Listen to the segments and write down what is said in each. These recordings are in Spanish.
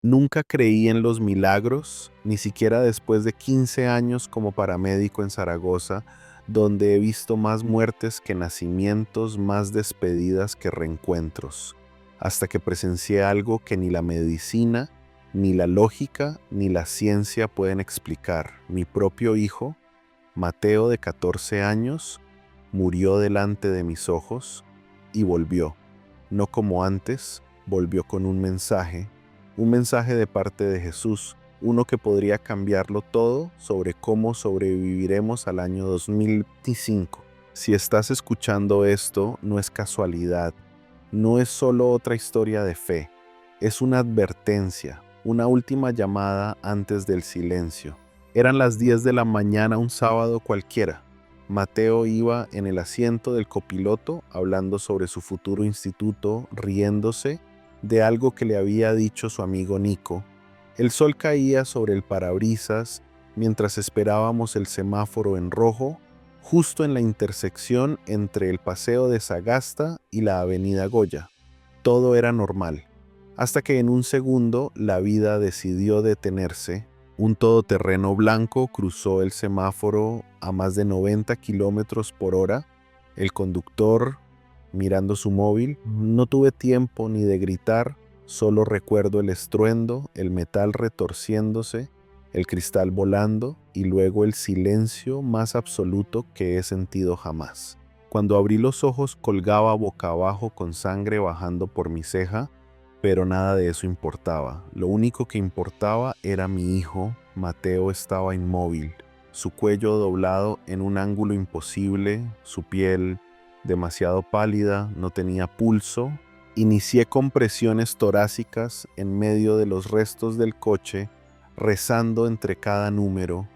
Nunca creí en los milagros, ni siquiera después de 15 años como paramédico en Zaragoza, donde he visto más muertes que nacimientos, más despedidas que reencuentros, hasta que presencié algo que ni la medicina, ni la lógica, ni la ciencia pueden explicar. Mi propio hijo, Mateo, de 14 años, murió delante de mis ojos y volvió, no como antes, volvió con un mensaje de parte de Jesús, uno que podría cambiarlo todo sobre cómo sobreviviremos al año 2025. Si estás escuchando esto, no es casualidad, no es solo otra historia de fe, es una advertencia, una última llamada antes del silencio. Eran las 10 de la mañana un sábado cualquiera. Mateo iba en el asiento del copiloto hablando sobre su futuro instituto, riéndose de algo que le había dicho su amigo Nico. El sol caía sobre el parabrisas mientras esperábamos el semáforo en rojo, justo en la intersección entre el Paseo de Sagasta y la Avenida Goya. Todo era normal, hasta que en un segundo la vida decidió detenerse. Un todoterreno blanco cruzó el semáforo a más de 90 kilómetros por hora. El conductor, mirando su móvil, no tuve tiempo ni de gritar, solo recuerdo el estruendo, el metal retorciéndose, el cristal volando y luego el silencio más absoluto que he sentido jamás. Cuando abrí los ojos colgaba boca abajo con sangre bajando por mi ceja, pero nada de eso importaba. Lo único que importaba era mi hijo. Mateo estaba inmóvil, su cuello doblado en un ángulo imposible, su piel demasiado pálida, no tenía pulso. Inicié compresiones torácicas en medio de los restos del coche, rezando entre cada número.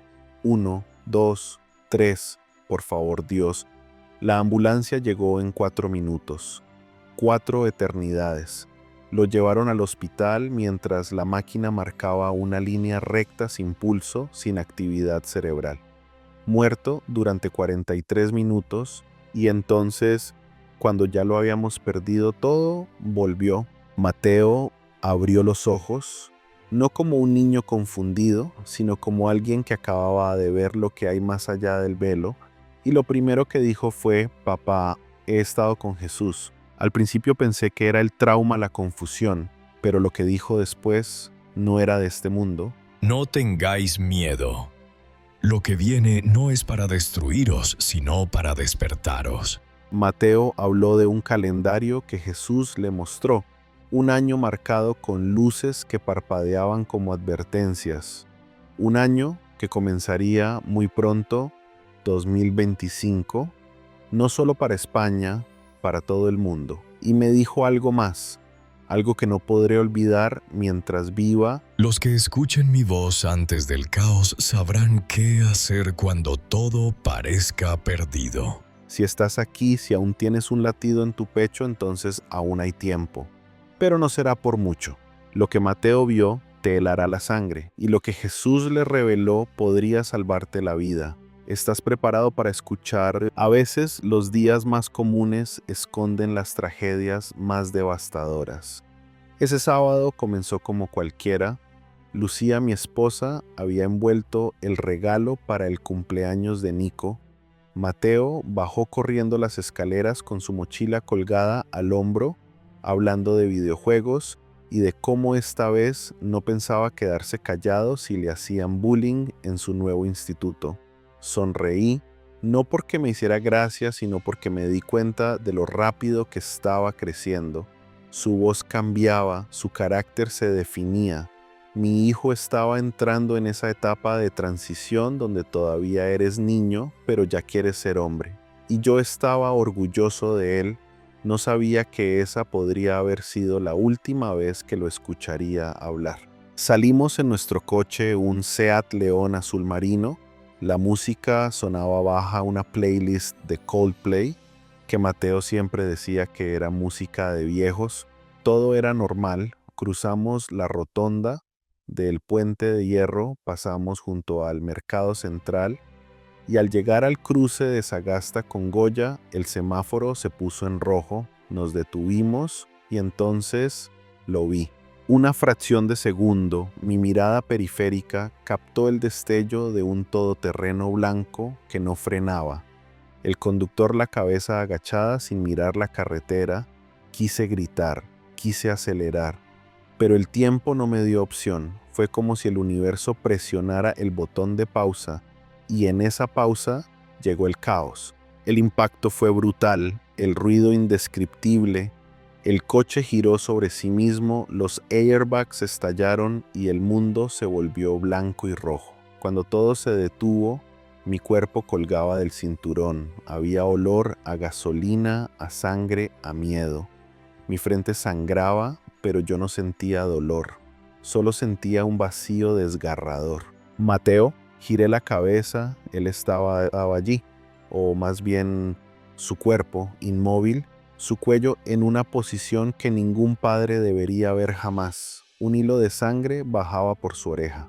1, 2, 3, por favor Dios. La ambulancia llegó en 4 minutos. 4 eternidades. Lo llevaron al hospital mientras la máquina marcaba una línea recta sin pulso, sin actividad cerebral. Muerto durante 43 minutos y entonces, cuando ya lo habíamos perdido todo, volvió. Mateo abrió los ojos, no como un niño confundido, sino como alguien que acababa de ver lo que hay más allá del velo, y lo primero que dijo fue: papá, he estado con Jesús. Al principio pensé que era el trauma, la confusión, pero lo que dijo después no era de este mundo. No tengáis miedo. Lo que viene no es para destruiros, sino para despertaros. Mateo habló de un calendario que Jesús le mostró, un año marcado con luces que parpadeaban como advertencias, un año que comenzaría muy pronto, 2025, no solo para España, para todo el mundo. Y me dijo algo más, algo que no podré olvidar mientras viva. Los que escuchen mi voz antes del caos sabrán qué hacer cuando todo parezca perdido. Si estás aquí, si aún tienes un latido en tu pecho, entonces aún hay tiempo. Pero no será por mucho. Lo que Mateo vio te helará la sangre, y lo que Jesús le reveló podría salvarte la vida. ¿Estás preparado para escuchar? A veces los días más comunes esconden las tragedias más devastadoras. Ese sábado comenzó como cualquiera. Lucía, mi esposa, había envuelto el regalo para el cumpleaños de Nico. Mateo bajó corriendo las escaleras con su mochila colgada al hombro, hablando de videojuegos y de cómo esta vez no pensaba quedarse callado si le hacían bullying en su nuevo instituto. Sonreí, no porque me hiciera gracia, sino porque me di cuenta de lo rápido que estaba creciendo. Su voz cambiaba, su carácter se definía. Mi hijo estaba entrando en esa etapa de transición donde todavía eres niño, pero ya quieres ser hombre. Y yo estaba orgulloso de él. No sabía que esa podría haber sido la última vez que lo escucharía hablar. Salimos en nuestro coche, un Seat León azul marino. La música sonaba baja, una playlist de Coldplay, que Mateo siempre decía que era música de viejos. Todo era normal. Cruzamos la rotonda del puente de hierro, pasamos junto al mercado central y al llegar al cruce de Sagasta con Goya, el semáforo se puso en rojo, nos detuvimos y entonces lo vi. Una fracción de segundo, mi mirada periférica captó el destello de un todoterreno blanco que no frenaba. El conductor, la cabeza agachada sin mirar la carretera. Quise gritar, quise acelerar, pero el tiempo no me dio opción. Fue como si el universo presionara el botón de pausa, y en esa pausa llegó el caos. El impacto fue brutal, el ruido indescriptible. El coche giró sobre sí mismo, los airbags estallaron y el mundo se volvió blanco y rojo. Cuando todo se detuvo, mi cuerpo colgaba del cinturón. Había olor a gasolina, a sangre, a miedo. Mi frente sangraba, pero yo no sentía dolor. Solo sentía un vacío desgarrador. Mateo, giré la cabeza, él estaba allí, o más bien su cuerpo, inmóvil, su cuello en una posición que ningún padre debería ver jamás. Un hilo de sangre bajaba por su oreja.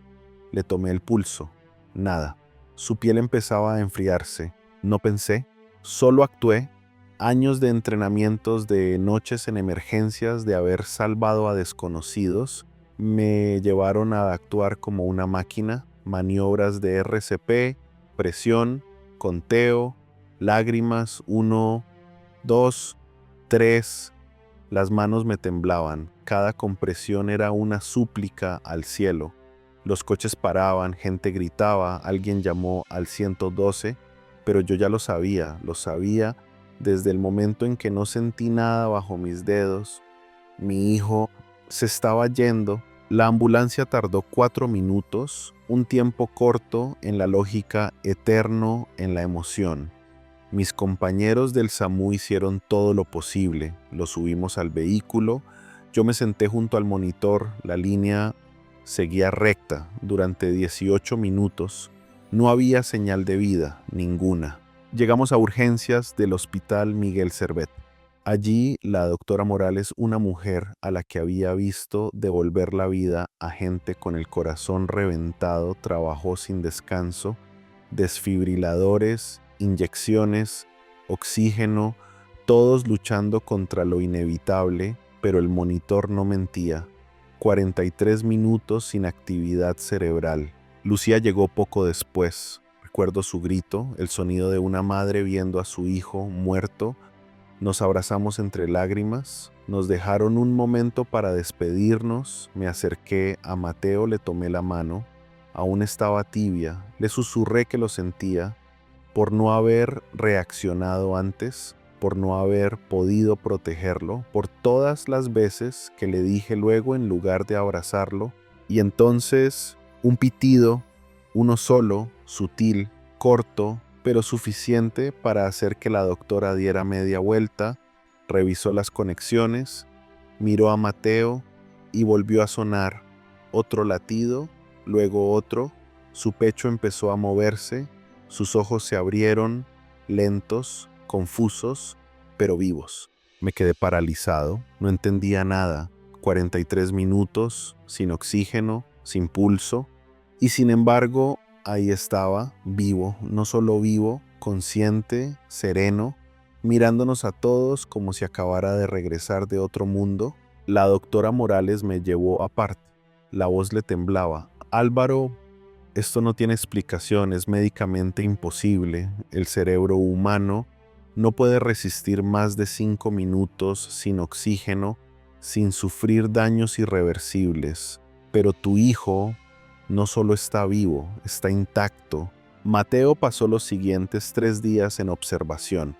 Le tomé el pulso. Nada. Su piel empezaba a enfriarse. No pensé, solo actué. Años de entrenamientos, de noches en emergencias, de haber salvado a desconocidos, me llevaron a actuar como una máquina. Maniobras de RCP, presión, conteo, lágrimas, 1, 2, 3. Las manos me temblaban. Cada compresión era una súplica al cielo. Los coches paraban, gente gritaba, alguien llamó al 112, pero yo ya lo sabía desde el momento en que no sentí nada bajo mis dedos. Mi hijo se estaba yendo. La ambulancia tardó 4 minutos, un tiempo corto en la lógica, eterno en la emoción. Mis compañeros del SAMU hicieron todo lo posible. Lo subimos al vehículo. Yo me senté junto al monitor. La línea seguía recta durante 18 minutos. No había señal de vida, ninguna. Llegamos a urgencias del Hospital Miguel Servet. Allí la doctora Morales, una mujer a la que había visto devolver la vida a gente con el corazón reventado, trabajó sin descanso. Desfibriladores, inyecciones, oxígeno, todos luchando contra lo inevitable, pero el monitor no mentía. 43 minutos sin actividad cerebral. Lucía llegó poco después. Recuerdo su grito, el sonido de una madre viendo a su hijo muerto. Nos abrazamos entre lágrimas. Nos dejaron un momento para despedirnos. Me acerqué a Mateo, le tomé la mano. Aún estaba tibia. Le susurré que lo sentía. Por no haber reaccionado antes, por no haber podido protegerlo, por todas las veces que le dije luego en lugar de abrazarlo. Y entonces un pitido, uno solo, sutil, corto, pero suficiente para hacer que la doctora diera media vuelta, revisó las conexiones, miró a Mateo y volvió a sonar. Otro latido, luego otro. Su pecho empezó a moverse. Sus ojos se abrieron, lentos, confusos, pero vivos. Me quedé paralizado, no entendía nada. 43 minutos, sin oxígeno, sin pulso. Y sin embargo, ahí estaba, vivo, no solo vivo, consciente, sereno, mirándonos a todos como si acabara de regresar de otro mundo. La doctora Morales me llevó aparte. La voz le temblaba. Álvaro, esto no tiene explicación, es médicamente imposible. El cerebro humano no puede resistir más de 5 minutos sin oxígeno, sin sufrir daños irreversibles. Pero tu hijo no solo está vivo, está intacto. Mateo pasó los siguientes 3 días en observación.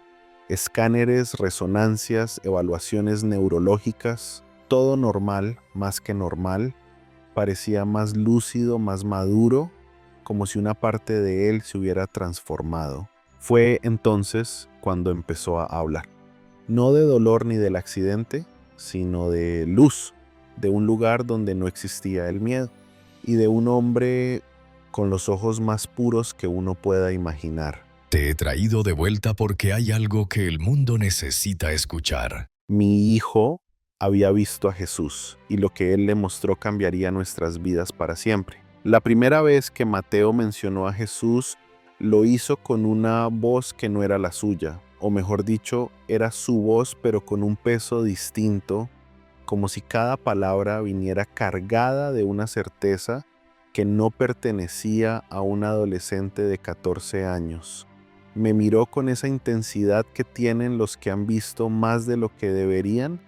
Escáneres, resonancias, evaluaciones neurológicas, todo normal, más que normal. Parecía más lúcido, más maduro, como si una parte de él se hubiera transformado. Fue entonces cuando empezó a hablar. No de dolor ni del accidente, sino de luz, de un lugar donde no existía el miedo, y de un hombre con los ojos más puros que uno pueda imaginar. Te he traído de vuelta porque hay algo que el mundo necesita escuchar. Mi hijo había visto a Jesús, y lo que él le mostró cambiaría nuestras vidas para siempre. La primera vez que Mateo mencionó a Jesús, lo hizo con una voz que no era la suya, o mejor dicho, era su voz pero con un peso distinto, como si cada palabra viniera cargada de una certeza que no pertenecía a un adolescente de 14 años. Me miró con esa intensidad que tienen los que han visto más de lo que deberían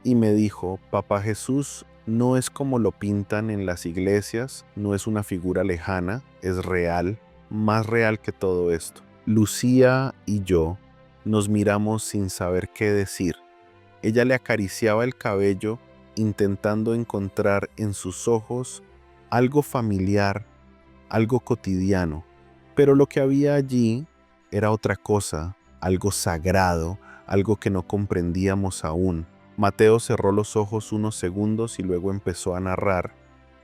y me dijo: Papá Jesús no es como lo pintan en las iglesias, no es una figura lejana, es real, más real que todo esto. Lucía y yo nos miramos sin saber qué decir. Ella le acariciaba el cabello, intentando encontrar en sus ojos algo familiar, algo cotidiano. Pero lo que había allí era otra cosa, algo sagrado, algo que no comprendíamos aún. Mateo cerró los ojos unos segundos y luego empezó a narrar,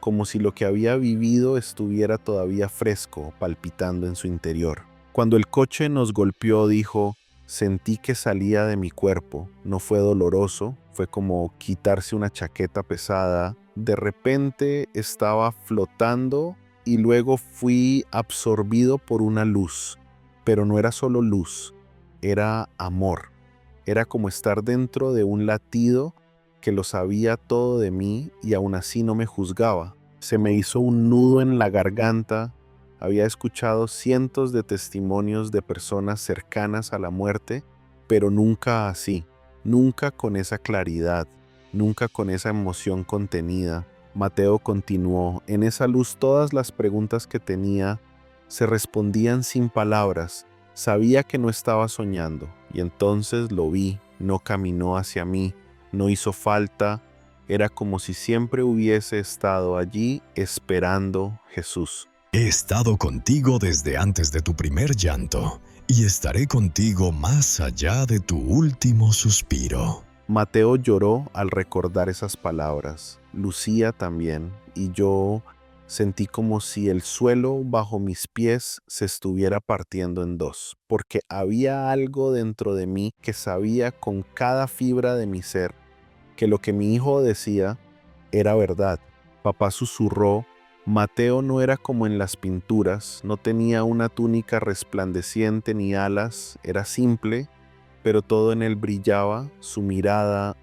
como si lo que había vivido estuviera todavía fresco, palpitando en su interior. Cuando el coche nos golpeó, dijo: sentí que salía de mi cuerpo. No fue doloroso, fue como quitarse una chaqueta pesada. De repente estaba flotando y luego fui absorbido por una luz. Pero no era solo luz, era amor. Era como estar dentro de un latido que lo sabía todo de mí y aún así no me juzgaba. Se me hizo un nudo en la garganta. Había escuchado cientos de testimonios de personas cercanas a la muerte, pero nunca así, nunca con esa claridad, nunca con esa emoción contenida. Mateo continuó: en esa luz todas las preguntas que tenía se respondían sin palabras. Sabía que no estaba soñando, y entonces lo vi. No caminó hacia mí, no hizo falta. Era como si siempre hubiese estado allí esperando Jesús. He estado contigo desde antes de tu primer llanto, y estaré contigo más allá de tu último suspiro. Mateo lloró al recordar esas palabras. Lucía también, y yo sentí como si el suelo bajo mis pies se estuviera partiendo en dos, porque había algo dentro de mí que sabía con cada fibra de mi ser que lo que mi hijo decía era verdad. Papá susurró: Mateo no era como en las pinturas, no tenía una túnica resplandeciente ni alas, era simple, pero todo en él brillaba. Su mirada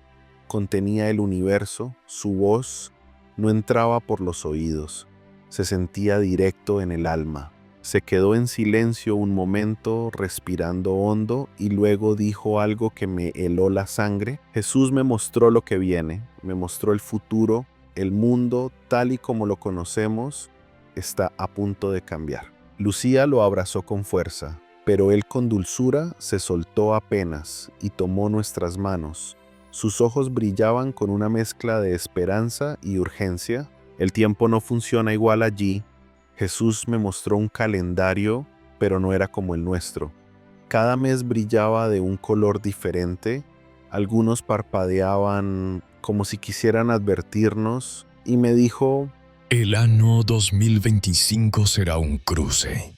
contenía el universo, su voz no entraba por los oídos, se sentía directo en el alma. Se quedó en silencio un momento, respirando hondo, y luego dijo algo que me heló la sangre. Jesús me mostró lo que viene, me mostró el futuro. El mundo, tal y como lo conocemos, está a punto de cambiar. Lucía lo abrazó con fuerza, pero él con dulzura se soltó apenas y tomó nuestras manos. Sus ojos brillaban con una mezcla de esperanza y urgencia. El tiempo no funciona igual allí. Jesús me mostró un calendario, pero no era como el nuestro. Cada mes brillaba de un color diferente. Algunos parpadeaban como si quisieran advertirnos, y me dijo: El año 2025 será un cruce.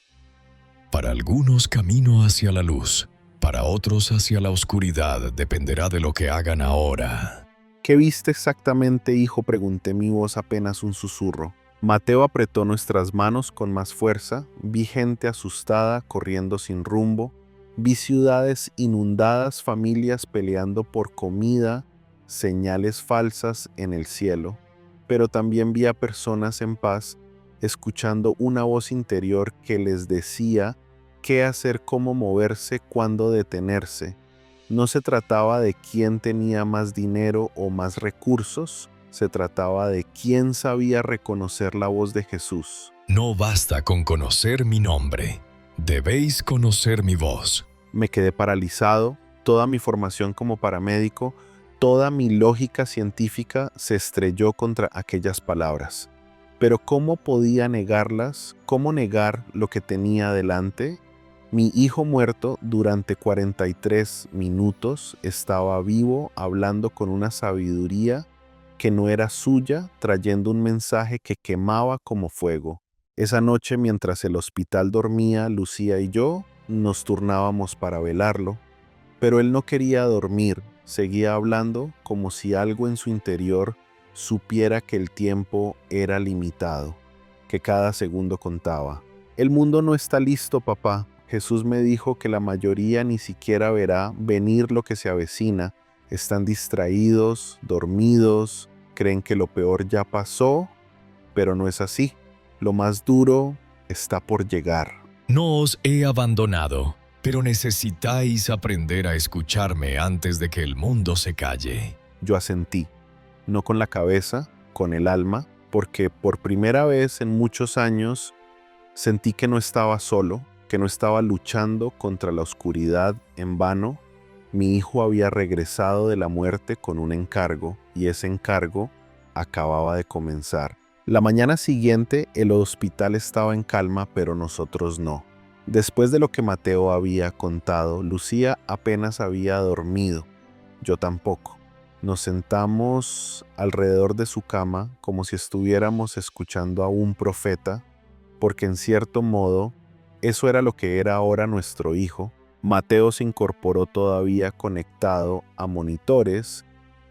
Para algunos camino hacia la luz, para otros hacia la oscuridad, dependerá de lo que hagan ahora. ¿Qué viste exactamente, hijo?, pregunté, mi voz apenas un susurro. Mateo apretó nuestras manos con más fuerza. Vi gente asustada corriendo sin rumbo. Vi ciudades inundadas, familias peleando por comida, señales falsas en el cielo. Pero también vi a personas en paz, escuchando una voz interior que les decía qué hacer, cómo moverse, cuándo detenerse. No se trataba de quién tenía más dinero o más recursos, se trataba de quién sabía reconocer la voz de Jesús. No basta con conocer mi nombre, debéis conocer mi voz. Me quedé paralizado. Toda mi formación como paramédico, toda mi lógica científica se estrelló contra aquellas palabras. Pero ¿cómo podía negarlas? ¿Cómo negar lo que tenía delante? Mi hijo muerto durante 43 minutos estaba vivo, hablando con una sabiduría que no era suya, trayendo un mensaje que quemaba como fuego. Esa noche, mientras el hospital dormía, Lucía y yo nos turnábamos para velarlo, pero él no quería dormir, seguía hablando como si algo en su interior supiera que el tiempo era limitado, que cada segundo contaba. El mundo no está listo, papá. Jesús me dijo que la mayoría ni siquiera verá venir lo que se avecina. Están distraídos, dormidos, creen que lo peor ya pasó, pero no es así. Lo más duro está por llegar. No os he abandonado, pero necesitáis aprender a escucharme antes de que el mundo se calle. Yo asentí, no con la cabeza, con el alma, porque por primera vez en muchos años sentí que no estaba solo, que no estaba luchando contra la oscuridad en vano. Mi hijo había regresado de la muerte con un encargo, y ese encargo acababa de comenzar. La mañana siguiente el hospital estaba en calma, pero nosotros no. Después de lo que Mateo había contado, Lucía apenas había dormido. Yo tampoco. Nos sentamos alrededor de su cama como si estuviéramos escuchando a un profeta, porque en cierto modo eso era lo que era ahora nuestro hijo. Mateo se incorporó todavía conectado a monitores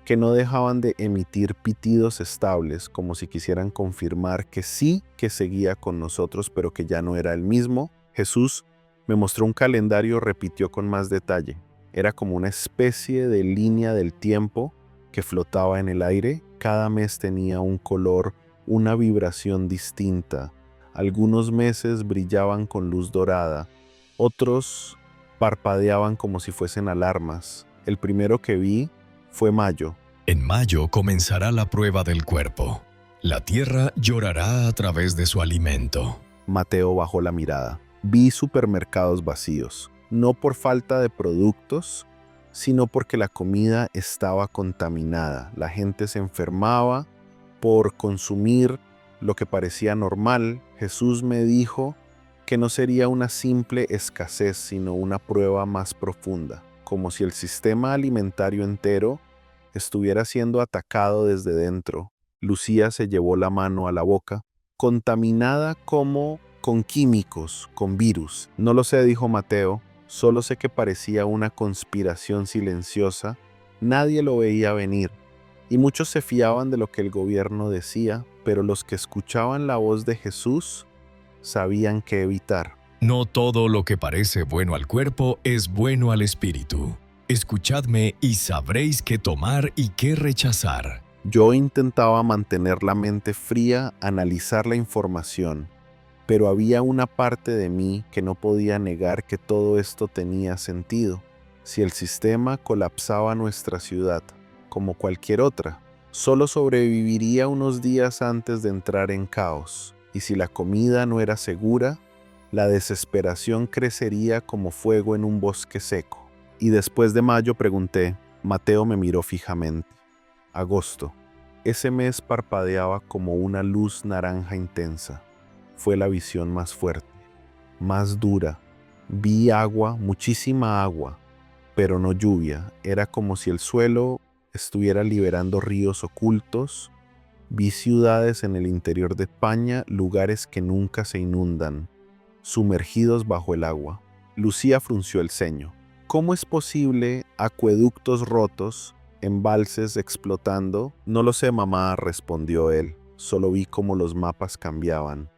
que no dejaban de emitir pitidos estables, como si quisieran confirmar que sí que seguía con nosotros, pero que ya no era el mismo. Jesús me mostró un calendario, repitió con más detalle. Era como una especie de línea del tiempo que flotaba en el aire. Cada mes tenía un color, una vibración distinta. Algunos meses brillaban con luz dorada, otros parpadeaban como si fuesen alarmas. El primero que vi fue mayo. En mayo comenzará la prueba del cuerpo. La tierra llorará a través de su alimento. Mateo bajó la mirada. Vi supermercados vacíos, no por falta de productos, sino porque la comida estaba contaminada. La gente se enfermaba por consumir lo que parecía normal. Jesús me dijo que no sería una simple escasez, sino una prueba más profunda, como si el sistema alimentario entero estuviera siendo atacado desde dentro. Lucía se llevó la mano a la boca, contaminada como con químicos, con virus. No lo sé, dijo Mateo, solo sé que parecía una conspiración silenciosa. Nadie lo veía venir, y muchos se fiaban de lo que el gobierno decía, pero los que escuchaban la voz de Jesús sabían qué evitar. No todo lo que parece bueno al cuerpo es bueno al espíritu. Escuchadme y sabréis qué tomar y qué rechazar. Yo intentaba mantener la mente fría, analizar la información, pero había una parte de mí que no podía negar que todo esto tenía sentido. Si el sistema colapsaba nuestra ciudad, como cualquier otra, solo sobreviviría unos días antes de entrar en caos, y si la comida no era segura, la desesperación crecería como fuego en un bosque seco. Y después de mayo pregunté. Mateo me miró fijamente. Agosto. Ese mes parpadeaba como una luz naranja intensa. Fue la visión más fuerte, más dura. Vi agua, muchísima agua, pero no lluvia. Era como si el suelo estuviera liberando ríos ocultos. Vi ciudades en el interior de España, lugares que nunca se inundan, sumergidos bajo el agua. Lucía frunció el ceño. ¿Cómo es posible acueductos rotos, embalses explotando? No lo sé, mamá, respondió él. Solo vi cómo los mapas cambiaban.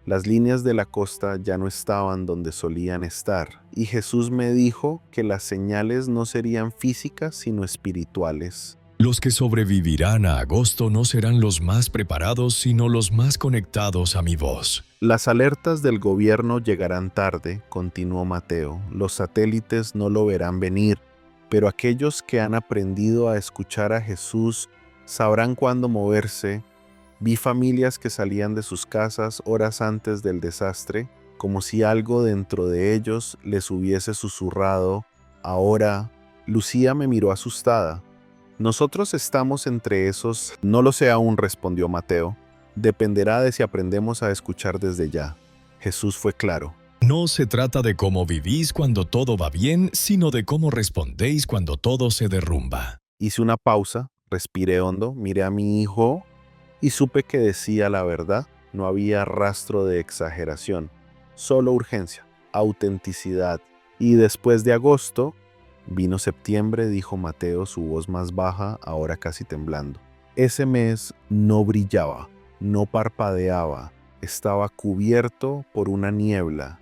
Las líneas de la costa ya no estaban donde solían estar, y Jesús me dijo que las señales no serían físicas sino espirituales. Los que sobrevivirán a agosto no serán los más preparados, sino los más conectados a mi voz. Las alertas del gobierno llegarán tarde, continuó Mateo. Los satélites no lo verán venir, pero aquellos que han aprendido a escuchar a Jesús sabrán cuándo moverse. Vi familias que salían de sus casas horas antes del desastre, como si algo dentro de ellos les hubiese susurrado. Ahora, Lucía me miró asustada. Nosotros estamos entre esos. No lo sé aún, respondió Mateo. Dependerá de si aprendemos a escuchar desde ya. Jesús fue claro. No se trata de cómo vivís cuando todo va bien, sino de cómo respondéis cuando todo se derrumba. Hice una pausa, respiré hondo, miré a mi hijo y supe que decía la verdad. No había rastro de exageración, solo urgencia, autenticidad. Y después de agosto, vino septiembre, dijo Mateo, su voz más baja, ahora casi temblando. Ese mes no brillaba, no parpadeaba, estaba cubierto por una niebla.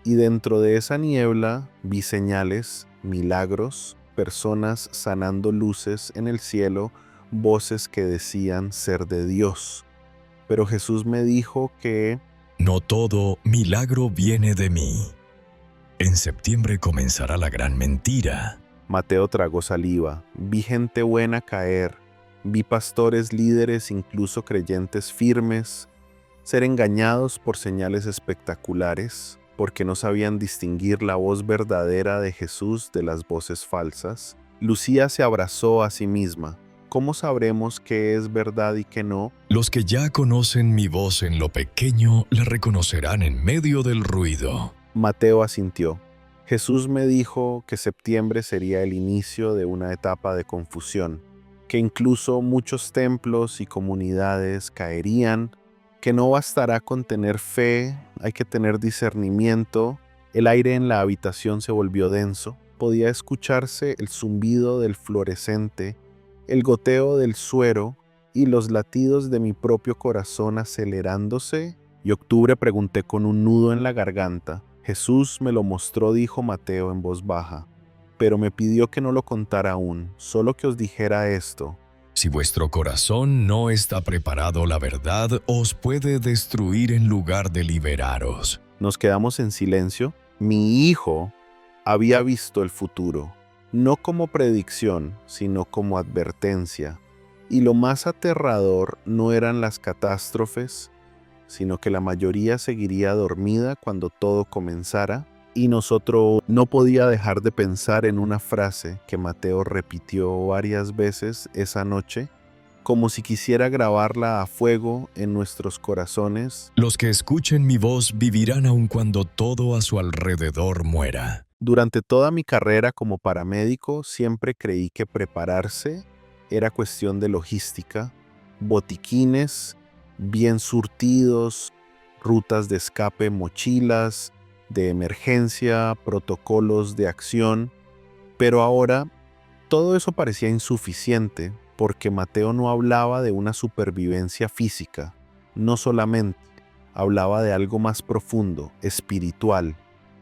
Y dentro de esa niebla vi señales, milagros, personas sanando luces en el cielo, voces que decían ser de Dios. Pero Jesús me dijo que no todo milagro viene de mí. En septiembre comenzará la gran mentira. Mateo tragó saliva. Vi gente buena caer. Vi pastores, líderes, incluso creyentes firmes, ser engañados por señales espectaculares, porque no sabían distinguir la voz verdadera de Jesús de las voces falsas. Lucía se abrazó a sí misma. ¿Cómo sabremos qué es verdad y qué no? Los que ya conocen mi voz en lo pequeño la reconocerán en medio del ruido. Mateo asintió. Jesús me dijo que septiembre sería el inicio de una etapa de confusión, que incluso muchos templos y comunidades caerían, que no bastará con tener fe, hay que tener discernimiento. El aire en la habitación se volvió denso. Podía escucharse el zumbido del fluorescente, el goteo del suero y los latidos de mi propio corazón acelerándose. Y octubre pregunté con un nudo en la garganta. Jesús me lo mostró, dijo Mateo en voz baja, pero me pidió que no lo contara aún, solo que os dijera esto. Si vuestro corazón no está preparado, la verdad os puede destruir en lugar de liberaros. Nos quedamos en silencio. Mi hijo había visto el futuro, no como predicción, sino como advertencia. Y lo más aterrador no eran las catástrofes, sino que la mayoría seguiría dormida cuando todo comenzara, y nosotros no podía dejar de pensar en una frase que Mateo repitió varias veces esa noche, como si quisiera grabarla a fuego en nuestros corazones. Los que escuchen mi voz vivirán aun cuando todo a su alrededor muera. Durante toda mi carrera como paramédico siempre creí que prepararse era cuestión de logística, botiquines bien surtidos, rutas de escape, mochilas de emergencia, protocolos de acción, pero ahora todo eso parecía insuficiente porque Mateo no hablaba de una supervivencia física, no solamente, hablaba de algo más profundo, espiritual,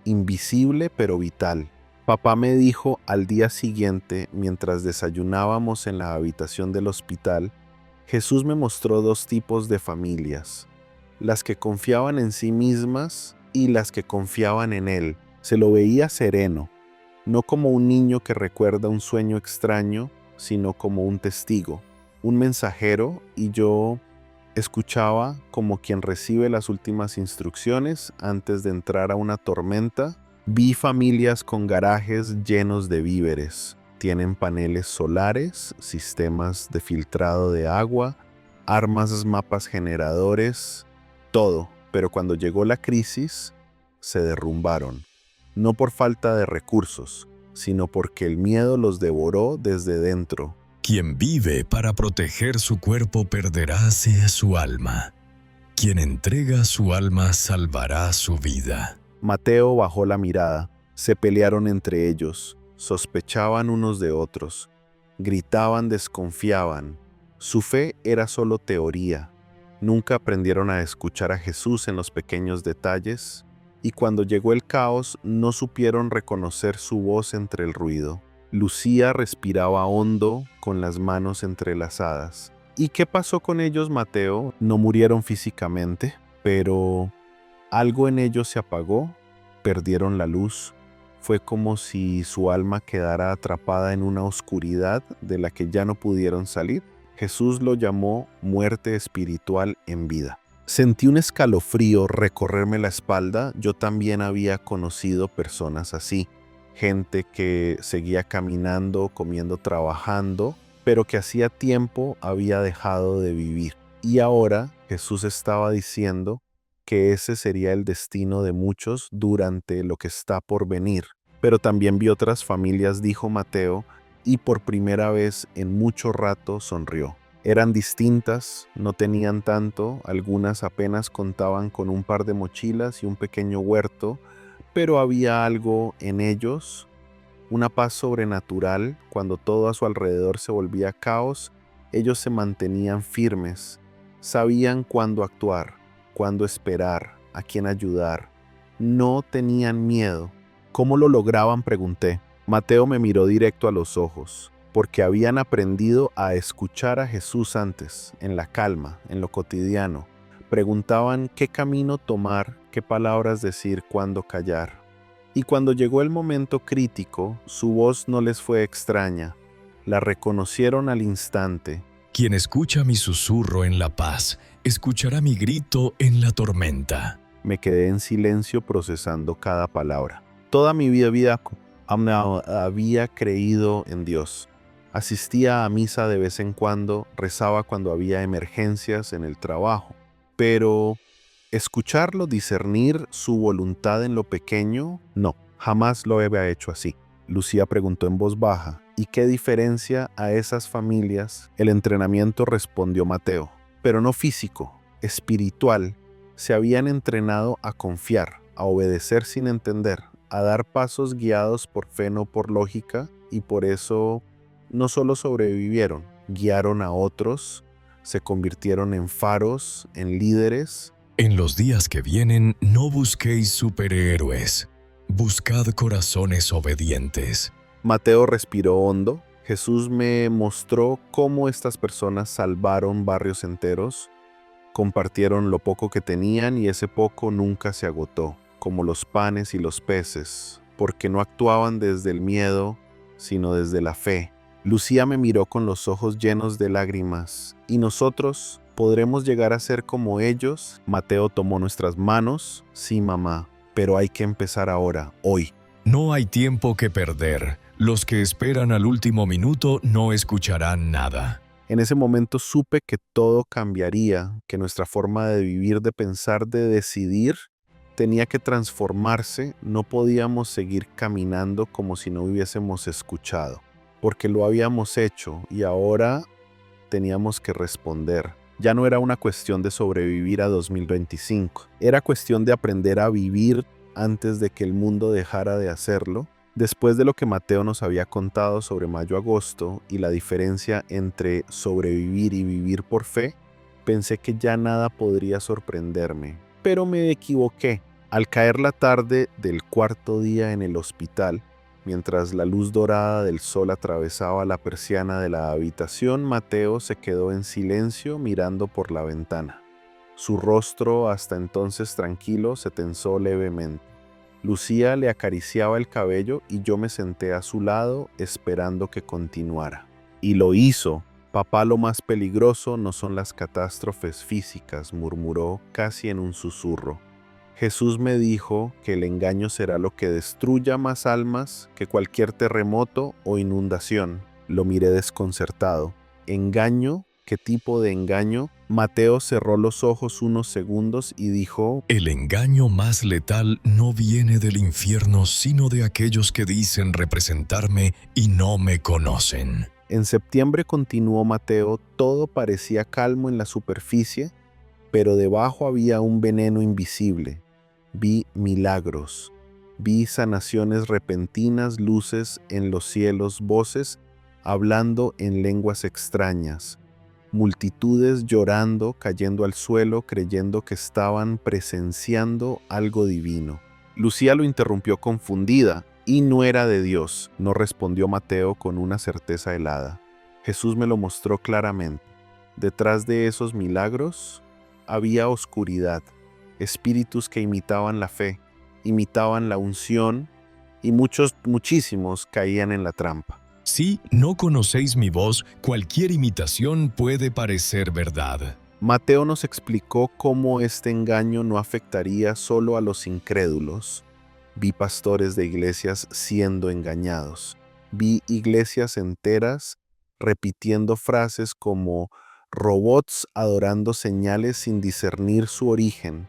invisible pero vital. Papá me dijo al día siguiente, mientras desayunábamos en la habitación del hospital, Jesús me mostró dos tipos de familias, las que confiaban en sí mismas y las que confiaban en Él. Se lo veía sereno, no como un niño que recuerda un sueño extraño, sino como un testigo, un mensajero, y yo escuchaba como quien recibe las últimas instrucciones antes de entrar a una tormenta. Vi familias con garajes llenos de víveres. Tienen paneles solares, sistemas de filtrado de agua, armas, mapas generadores, todo. Pero cuando llegó la crisis, se derrumbaron. No por falta de recursos, sino porque el miedo los devoró desde dentro. Quien vive para proteger su cuerpo perderáse su alma. Quien entrega su alma salvará su vida. Mateo bajó la mirada. Se pelearon entre ellos. Sospechaban unos de otros. Gritaban, desconfiaban. Su fe era solo teoría. Nunca aprendieron a escuchar a Jesús en los pequeños detalles. Y cuando llegó el caos, no supieron reconocer su voz entre el ruido. Lucía respiraba hondo, con las manos entrelazadas. ¿Y qué pasó con ellos, Mateo? No murieron físicamente, pero algo en ellos se apagó, perdieron la luz. Fue como si su alma quedara atrapada en una oscuridad de la que ya no pudieron salir. Jesús lo llamó muerte espiritual en vida. Sentí un escalofrío recorrerme la espalda. Yo también había conocido personas así. Gente que seguía caminando, comiendo, trabajando, pero que hacía tiempo había dejado de vivir. Y ahora Jesús estaba diciendo que ese sería el destino de muchos durante lo que está por venir. Pero también vi otras familias, dijo Mateo, y por primera vez en mucho rato sonrió. Eran distintas, no tenían tanto, algunas apenas contaban con un par de mochilas y un pequeño huerto, pero había algo en ellos, una paz sobrenatural. Cuando todo a su alrededor se volvía caos, ellos se mantenían firmes, sabían cuándo actuar, cuándo esperar, a quién ayudar. No tenían miedo. ¿Cómo lo lograban?, pregunté. Mateo me miró directo a los ojos, porque habían aprendido a escuchar a Jesús antes, en la calma, en lo cotidiano. Preguntaban qué camino tomar, qué palabras decir, cuándo callar. Y cuando llegó el momento crítico, su voz no les fue extraña. La reconocieron al instante. Quien escucha mi susurro en la paz, escuchará mi grito en la tormenta. Me quedé en silencio procesando cada palabra. Toda mi vida había creído en Dios. Asistía a misa de vez en cuando, rezaba cuando había emergencias en el trabajo. Pero escucharlo, discernir su voluntad en lo pequeño, no, jamás lo había hecho así. Lucía preguntó en voz baja, ¿y qué diferencia a esas familias? El entrenamiento, respondió Mateo, pero no físico, espiritual. Se habían entrenado a confiar, a obedecer sin entender, a dar pasos guiados por fe, no por lógica, y por eso no solo sobrevivieron, guiaron a otros, se convirtieron en faros, en líderes. En los días que vienen, no busquéis superhéroes, buscad corazones obedientes. Mateo respiró hondo. Jesús me mostró cómo estas personas salvaron barrios enteros, compartieron lo poco que tenían y ese poco nunca se agotó, como los panes y los peces, porque no actuaban desde el miedo, sino desde la fe. Lucía me miró con los ojos llenos de lágrimas. ¿Y nosotros podremos llegar a ser como ellos? Mateo tomó nuestras manos. Sí, mamá, pero hay que empezar ahora, hoy. No hay tiempo que perder. Los que esperan al último minuto no escucharán nada. En ese momento supe que todo cambiaría, que nuestra forma de vivir, de pensar, de decidir, tenía que transformarse. No podíamos seguir caminando como si no hubiésemos escuchado, porque lo habíamos hecho y ahora teníamos que responder. Ya no era una cuestión de sobrevivir a 2025, era cuestión de aprender a vivir antes de que el mundo dejara de hacerlo. Después de lo que Mateo nos había contado sobre mayo-agosto y la diferencia entre sobrevivir y vivir por fe, pensé que ya nada podría sorprenderme. Pero me equivoqué. Al caer la tarde del cuarto día en el hospital, mientras la luz dorada del sol atravesaba la persiana de la habitación, Mateo se quedó en silencio mirando por la ventana. Su rostro, hasta entonces tranquilo, se tensó levemente. Lucía le acariciaba el cabello y yo me senté a su lado esperando que continuara. Y lo hizo. Papá, lo más peligroso no son las catástrofes físicas, murmuró casi en un susurro. Jesús me dijo que el engaño será lo que destruya más almas que cualquier terremoto o inundación. Lo miré desconcertado. ¿Engaño? ¿Qué tipo de engaño? Mateo cerró los ojos unos segundos y dijo: El engaño más letal no viene del infierno, sino de aquellos que dicen representarme y no me conocen. En septiembre, continuó Mateo, todo parecía calmo en la superficie, pero debajo había un veneno invisible. Vi milagros, vi sanaciones repentinas, luces en los cielos, voces hablando en lenguas extrañas. Multitudes llorando, cayendo al suelo, creyendo que estaban presenciando algo divino. Lucía lo interrumpió confundida. Y no era de Dios, no respondió Mateo con una certeza helada. Jesús me lo mostró claramente. Detrás de esos milagros había oscuridad, espíritus que imitaban la fe, imitaban la unción, y muchísimos caían en la trampa. Si no conocéis mi voz, cualquier imitación puede parecer verdad. Mateo nos explicó cómo este engaño no afectaría solo a los incrédulos. Vi pastores de iglesias siendo engañados. Vi iglesias enteras repitiendo frases como robots adorando señales sin discernir su origen.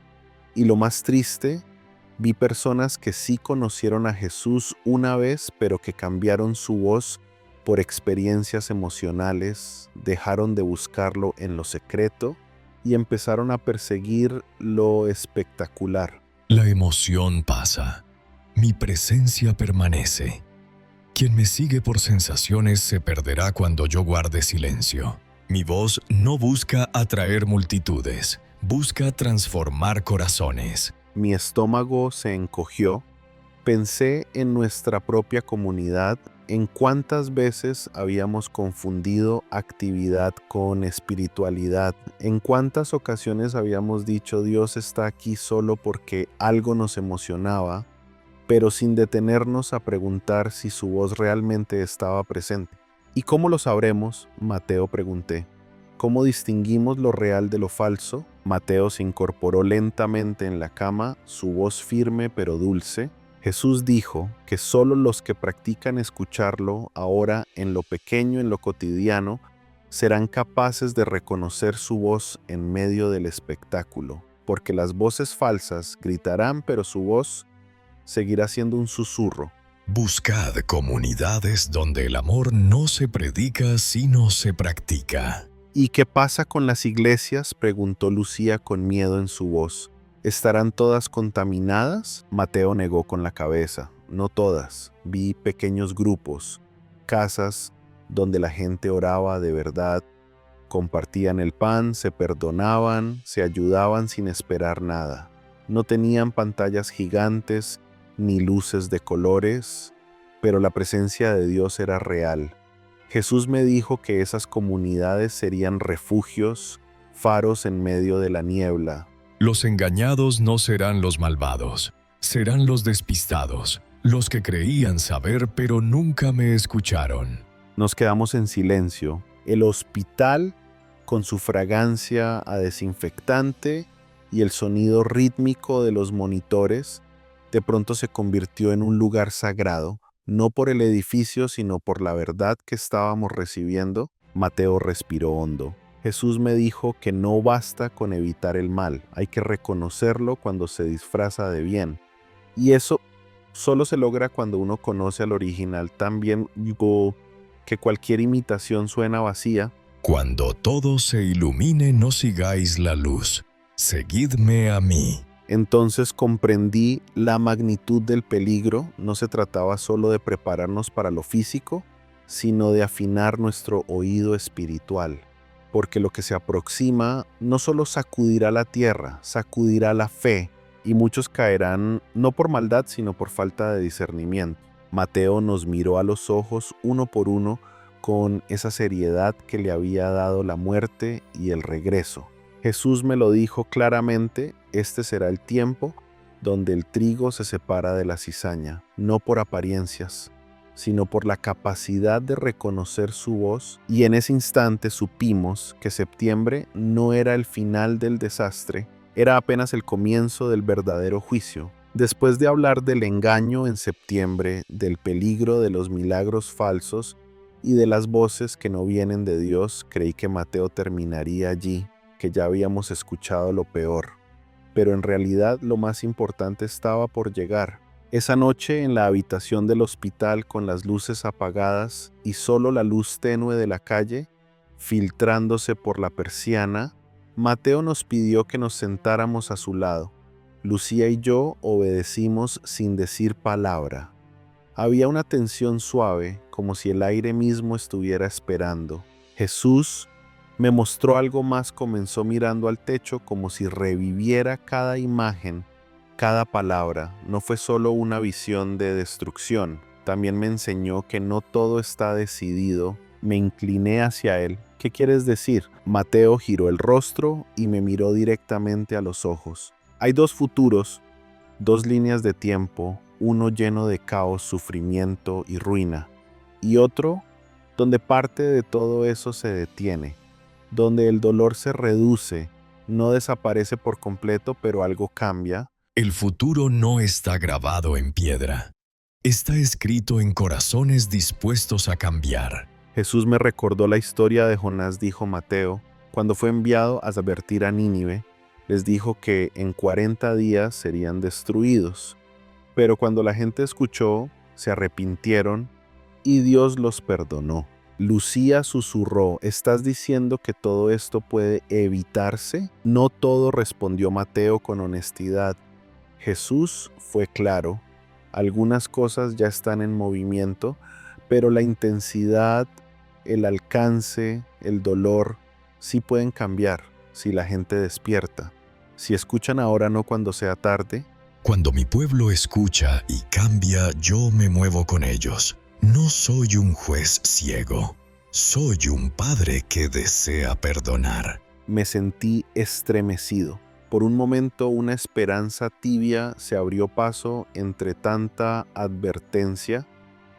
Y lo más triste, vi personas que sí conocieron a Jesús una vez, pero que cambiaron su voz por experiencias emocionales, dejaron de buscarlo en lo secreto y empezaron a perseguir lo espectacular. La emoción pasa. Mi presencia permanece. Quien me sigue por sensaciones se perderá cuando yo guarde silencio. Mi voz no busca atraer multitudes, busca transformar corazones. Mi estómago se encogió, Pensé en nuestra propia comunidad, en cuántas veces habíamos confundido actividad con espiritualidad, en cuántas ocasiones habíamos dicho Dios está aquí solo porque algo nos emocionaba, pero sin detenernos a preguntar si su voz realmente estaba presente. ¿Y cómo lo sabremos? Mateo pregunté. ¿Cómo distinguimos lo real de lo falso? Mateo se incorporó lentamente en la cama, su voz firme pero dulce. Jesús dijo que solo los que practican escucharlo ahora en lo pequeño, en lo cotidiano, serán capaces de reconocer su voz en medio del espectáculo, porque las voces falsas gritarán, pero su voz seguirá siendo un susurro. Buscad comunidades donde el amor no se predica sino se practica. ¿Y qué pasa con las iglesias?, preguntó Lucía con miedo en su voz. ¿Estarán todas contaminadas? Mateo negó con la cabeza. No todas. Vi pequeños grupos, casas donde la gente oraba de verdad, compartían el pan, se perdonaban, se ayudaban sin esperar nada. No tenían pantallas gigantes ni luces de colores, pero la presencia de Dios era real. Jesús me dijo que esas comunidades serían refugios, faros en medio de la niebla. Los engañados no serán los malvados, serán los despistados, los que creían saber pero nunca me escucharon. Nos quedamos en silencio. El hospital, con su fragancia a desinfectante y el sonido rítmico de los monitores, de pronto se convirtió en un lugar sagrado, no por el edificio, sino por la verdad que estábamos recibiendo. Mateo respiró hondo. Jesús me dijo que no basta con evitar el mal, hay que reconocerlo cuando se disfraza de bien. Y eso solo se logra cuando uno conoce al original. También digo que cualquier imitación suena vacía. Cuando todo se ilumine, no sigáis la luz, seguidme a mí. Entonces comprendí la magnitud del peligro. No se trataba solo de prepararnos para lo físico, sino de afinar nuestro oído espiritual. Porque lo que se aproxima no solo sacudirá la tierra, sacudirá la fe, y muchos caerán no por maldad, sino por falta de discernimiento. Mateo nos miró a los ojos uno por uno con esa seriedad que le había dado la muerte y el regreso. Jesús me lo dijo claramente: este será el tiempo donde el trigo se separa de la cizaña, no por apariencias, sino por la capacidad de reconocer su voz, y en ese instante supimos que septiembre no era el final del desastre, era apenas el comienzo del verdadero juicio. Después de hablar del engaño en septiembre, del peligro de los milagros falsos y de las voces que no vienen de Dios, creí que Mateo terminaría allí, que ya habíamos escuchado lo peor. Pero en realidad lo más importante estaba por llegar. Esa noche, en la habitación del hospital con las luces apagadas y solo la luz tenue de la calle filtrándose por la persiana, Mateo nos pidió que nos sentáramos a su lado. Lucía y yo obedecimos sin decir palabra. Había una tensión suave, como si el aire mismo estuviera esperando. Jesús me mostró algo más. Comenzó mirando al techo como si reviviera cada imagen, cada palabra. No fue solo una visión de destrucción, también me enseñó que no todo está decidido. Me incliné hacia él. ¿Qué quieres decir? Mateo giró el rostro y me miró directamente a los ojos. Hay dos futuros, dos líneas de tiempo, uno lleno de caos, sufrimiento y ruina, y otro donde parte de todo eso se detiene, donde el dolor se reduce, no desaparece por completo, pero algo cambia. El futuro no está grabado en piedra. Está escrito en corazones dispuestos a cambiar. Jesús me recordó la historia de Jonás, dijo Mateo, cuando fue enviado a advertir a Nínive. Les dijo que en 40 días serían destruidos. Pero cuando la gente escuchó, se arrepintieron y Dios los perdonó. Lucía susurró: ¿estás diciendo que todo esto puede evitarse? No todo, respondió Mateo con honestidad. Jesús fue claro: algunas cosas ya están en movimiento, pero la intensidad, el alcance, el dolor, sí pueden cambiar si la gente despierta. Si escuchan ahora, no cuando sea tarde. Cuando mi pueblo escucha y cambia, yo me muevo con ellos. No soy un juez ciego. Soy un padre que desea perdonar. Me sentí estremecido. Por un momento una esperanza tibia se abrió paso entre tanta advertencia,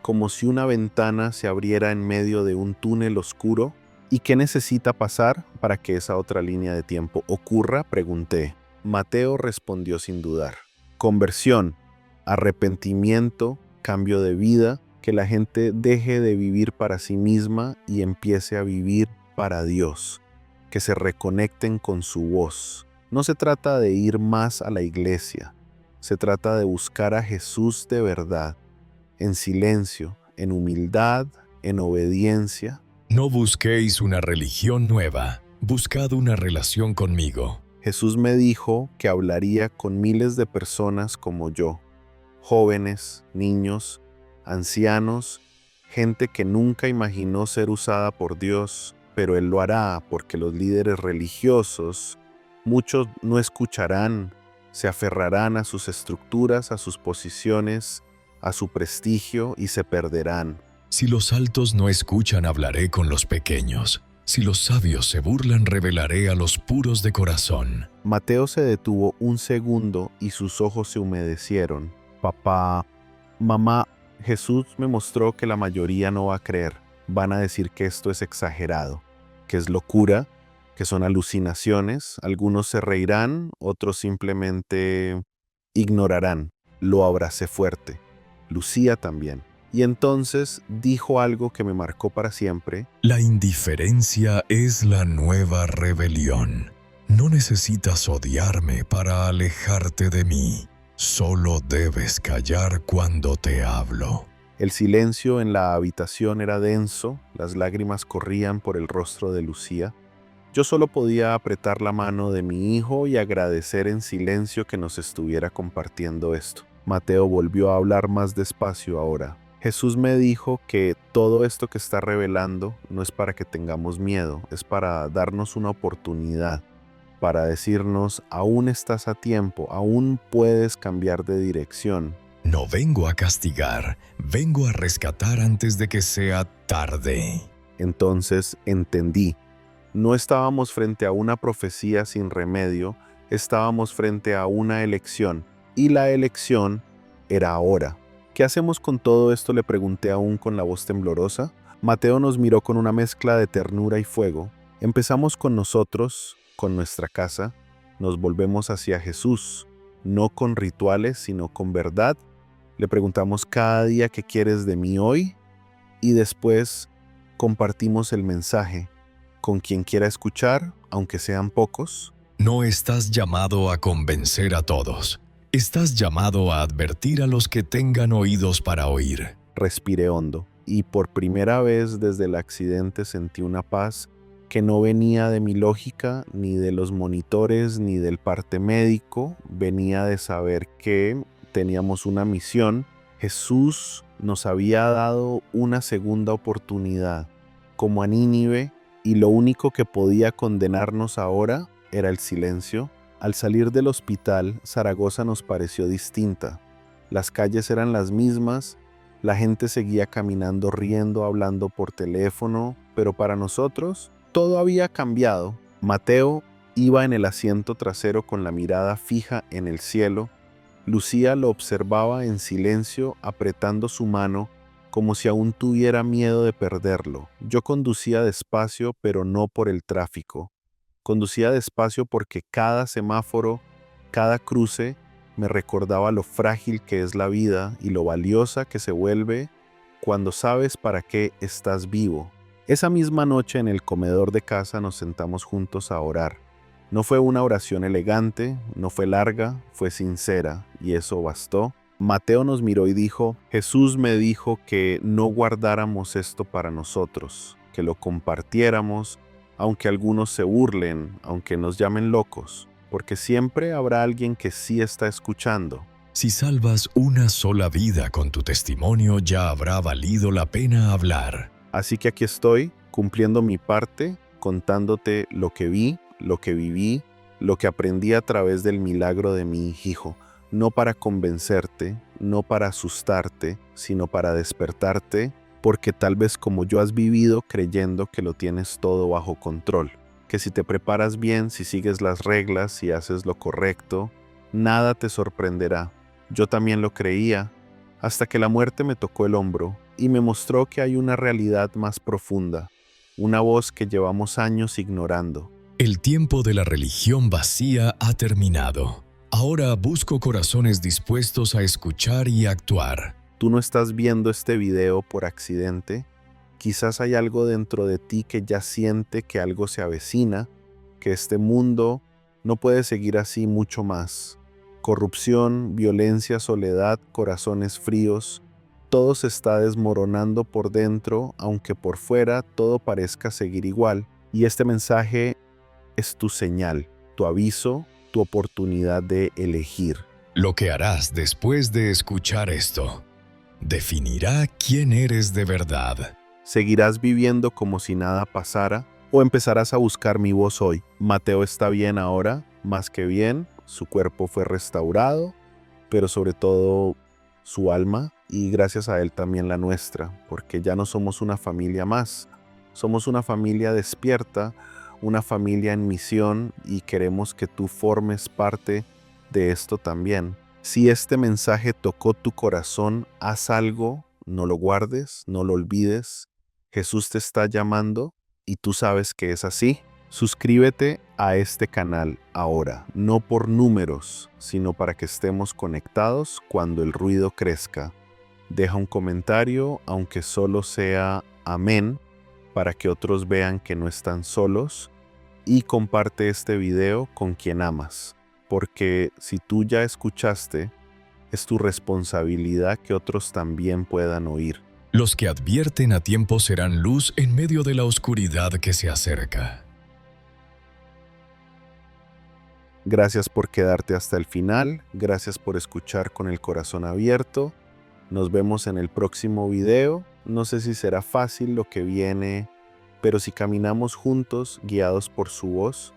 como si una ventana se abriera en medio de un túnel oscuro. ¿Y qué necesita pasar para que esa otra línea de tiempo ocurra?, pregunté. Mateo respondió sin dudar. Conversión, arrepentimiento, cambio de vida, que la gente deje de vivir para sí misma y empiece a vivir para Dios, que se reconecten con su voz. No se trata de ir más a la iglesia, se trata de buscar a Jesús de verdad, en silencio, en humildad, en obediencia. No busquéis una religión nueva, buscad una relación conmigo. Jesús me dijo que hablaría con miles de personas como yo, jóvenes, niños, ancianos, gente que nunca imaginó ser usada por Dios, pero Él lo hará porque los líderes religiosos, muchos no escucharán, se aferrarán a sus estructuras, a sus posiciones, a su prestigio y se perderán. Si los altos no escuchan, hablaré con los pequeños. Si los sabios se burlan, revelaré a los puros de corazón. Mateo se detuvo un segundo y sus ojos se humedecieron. Papá, mamá, Jesús me mostró que la mayoría no va a creer. Van a decir que esto es exagerado, que es locura, que son alucinaciones. Algunos se reirán, otros simplemente ignorarán. Lo abracé fuerte. Lucía también. Y entonces dijo algo que me marcó para siempre. La indiferencia es la nueva rebelión. No necesitas odiarme para alejarte de mí. Solo debes callar cuando te hablo. El silencio en la habitación era denso, las lágrimas corrían por el rostro de Lucía. Yo solo podía apretar la mano de mi hijo y agradecer en silencio que nos estuviera compartiendo esto. Mateo volvió a hablar más despacio ahora. Jesús me dijo que todo esto que está revelando no es para que tengamos miedo, es para darnos una oportunidad, para decirnos, aún estás a tiempo, aún puedes cambiar de dirección. No vengo a castigar, vengo a rescatar antes de que sea tarde. Entonces entendí. No estábamos frente a una profecía sin remedio, estábamos frente a una elección, y la elección era ahora. ¿Qué hacemos con todo esto?, le pregunté aún con la voz temblorosa. Mateo nos miró con una mezcla de ternura y fuego. Empezamos con nosotros, con nuestra casa, nos volvemos hacia Jesús, no con rituales, sino con verdad. Le preguntamos cada día qué quieres de mí hoy y después compartimos el mensaje con quien quiera escuchar, aunque sean pocos. No estás llamado a convencer a todos. Estás llamado a advertir a los que tengan oídos para oír. Respiré hondo y por primera vez desde el accidente sentí una paz que no venía de mi lógica, ni de los monitores, ni del parte médico. Venía de saber que teníamos una misión. Jesús nos había dado una segunda oportunidad, como a Nínive, y lo único que podía condenarnos ahora era el silencio. Al salir del hospital, Zaragoza nos pareció distinta. Las calles eran las mismas, la gente seguía caminando, riendo, hablando por teléfono, pero para nosotros todo había cambiado. Mateo iba en el asiento trasero con la mirada fija en el cielo. Lucía lo observaba en silencio, apretando su mano, como si aún tuviera miedo de perderlo. Yo conducía despacio, pero no por el tráfico. Conducía despacio porque cada semáforo, cada cruce, me recordaba lo frágil que es la vida y lo valiosa que se vuelve cuando sabes para qué estás vivo. Esa misma noche en el comedor de casa nos sentamos juntos a orar. No fue una oración elegante, no fue larga, fue sincera, y eso bastó. Mateo nos miró y dijo, Jesús me dijo que no guardáramos esto para nosotros, que lo compartiéramos, aunque algunos se burlen, aunque nos llamen locos, porque siempre habrá alguien que sí está escuchando. Si salvas una sola vida con tu testimonio, ya habrá valido la pena hablar. Así que aquí estoy, cumpliendo mi parte, contándote lo que vi, lo que viví, lo que aprendí a través del milagro de mi hijo. no para convencerte, no para asustarte, sino para despertarte, porque tal vez como yo has vivido creyendo que lo tienes todo bajo control, que si te preparas bien, si sigues las reglas, si haces lo correcto, nada te sorprenderá. Yo también lo creía, hasta que la muerte me tocó el hombro y me mostró que hay una realidad más profunda, una voz que llevamos años ignorando. El tiempo de la religión vacía ha terminado. Ahora busco corazones dispuestos a escuchar y actuar. Tú no estás viendo este video por accidente. Quizás hay algo dentro de ti que ya siente que algo se avecina, que este mundo no puede seguir así mucho más. Corrupción, violencia, soledad, corazones fríos, todo se está desmoronando por dentro, aunque por fuera todo parezca seguir igual. Y este mensaje es tu señal, tu aviso, tu oportunidad de elegir. Lo que harás después de escuchar esto definirá quién eres de verdad. ¿Seguirás viviendo como si nada pasara o empezarás a buscar mi voz hoy? Mateo está bien ahora, más que bien, su cuerpo fue restaurado, pero sobre todo su alma y gracias a él también la nuestra, porque ya no somos una familia más, somos una familia despierta, una familia en misión y queremos que tú formes parte de esto también. Si este mensaje tocó tu corazón, haz algo, no lo guardes, no lo olvides. Jesús te está llamando y tú sabes que es así. Suscríbete a este canal ahora, no por números, sino para que estemos conectados cuando el ruido crezca. Deja un comentario, aunque solo sea amén, para que otros vean que no están solos, y comparte este video con quien amas, porque si tú ya escuchaste, es tu responsabilidad que otros también puedan oír. Los que advierten a tiempo serán luz en medio de la oscuridad que se acerca. Gracias por quedarte hasta el final, gracias por escuchar con el corazón abierto. Nos vemos en el próximo video. No sé si será fácil lo que viene, pero si caminamos juntos, guiados por su voz,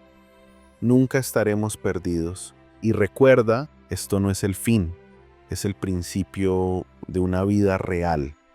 nunca estaremos perdidos. Y recuerda, esto no es el fin, es el principio de una vida real.